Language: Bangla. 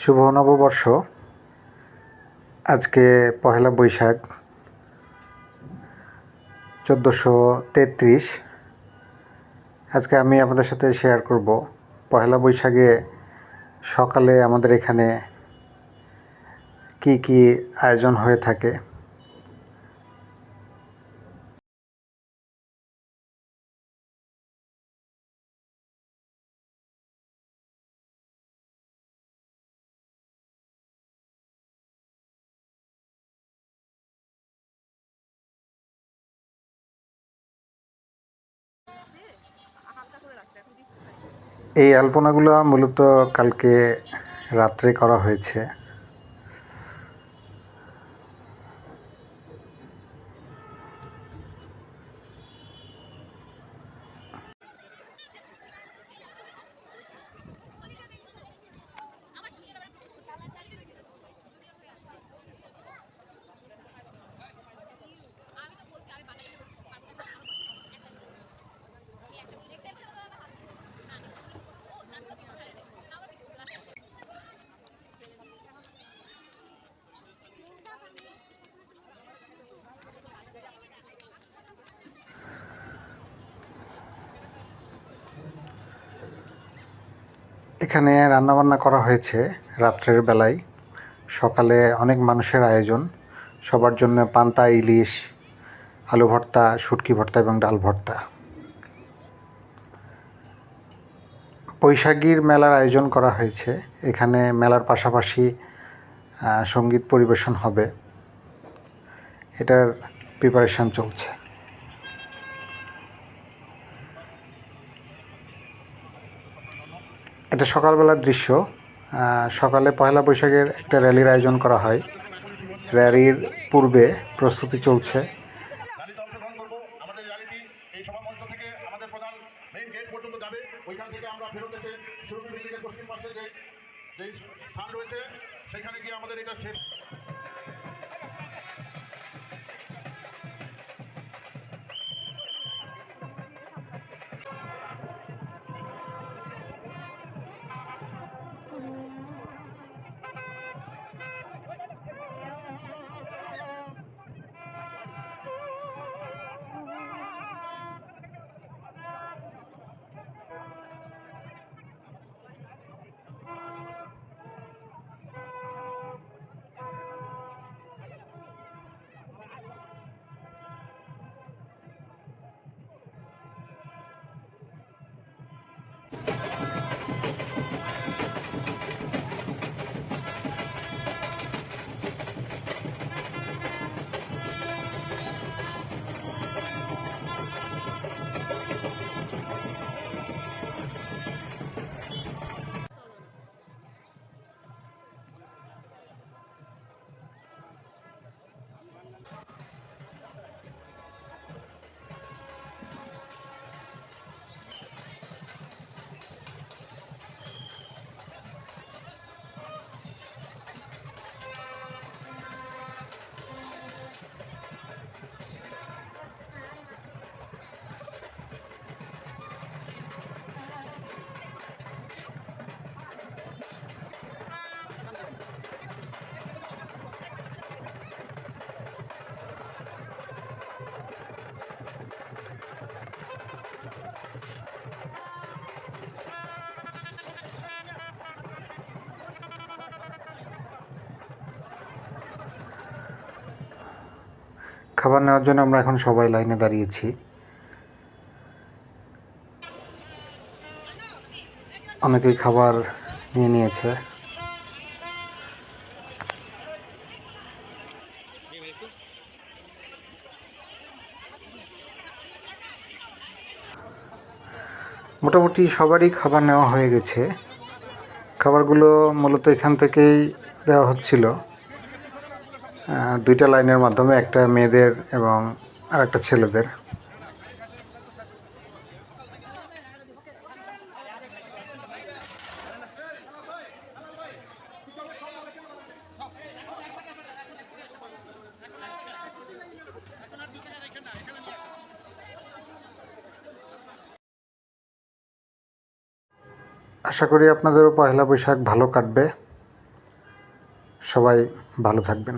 শুভ নববর্ষ। আজকে পহেলা বৈশাখ 1433। আজকে আমি আপনাদের সাথে শেয়ার করব পহেলা বৈশাখে সকালে আমাদের এখানে কি কি আয়োজন হয়ে থাকে। এই আলপনাগুলো মূলত কালকে রাত্রে করা হয়েছে। এখানে রান্নাবান্না করা হয়েছে রাত্রের বেলায়। সকালে অনেক মানুষের আয়োজন, সবার জন্য পান্তা ইলিশ, আলু ভর্তা, শুটকি ভর্তা এবং ডাল ভর্তা। বৈশাখীর মেলার আয়োজন করা হয়েছে। এখানে মেলার পাশাপাশি সঙ্গীত পরিবেশন হবে, এটার প্রিপারেশন চলছে। এটা সকালবেলার দৃশ্য। সকালে পয়লা বৈশাখের একটা র্যালির আয়োজন করা হয়। র্যালির পূর্বে প্রস্তুতি চলছে। সেখানে গিয়ে আমাদের এটা শেষ। খাবার নেওয়ার জন্য আমরা এখন সবাই লাইনে দাঁড়িয়েছি। অনেকেই খাবার নিয়ে নিয়েছে। মোটামুটি সবারই খাবার নেওয়া হয়ে গেছে। খাবারগুলো মূলত এখান থেকেই দেওয়া হচ্ছিল, দুইটা লাইনের মাধ্যমে, একটা মেয়েদের এবং আর একটা ছেলেদের। আশা করি আপনাদেরও পয়লা বৈশাখ ভালো কাটবে। সবাই ভালো থাকবেন।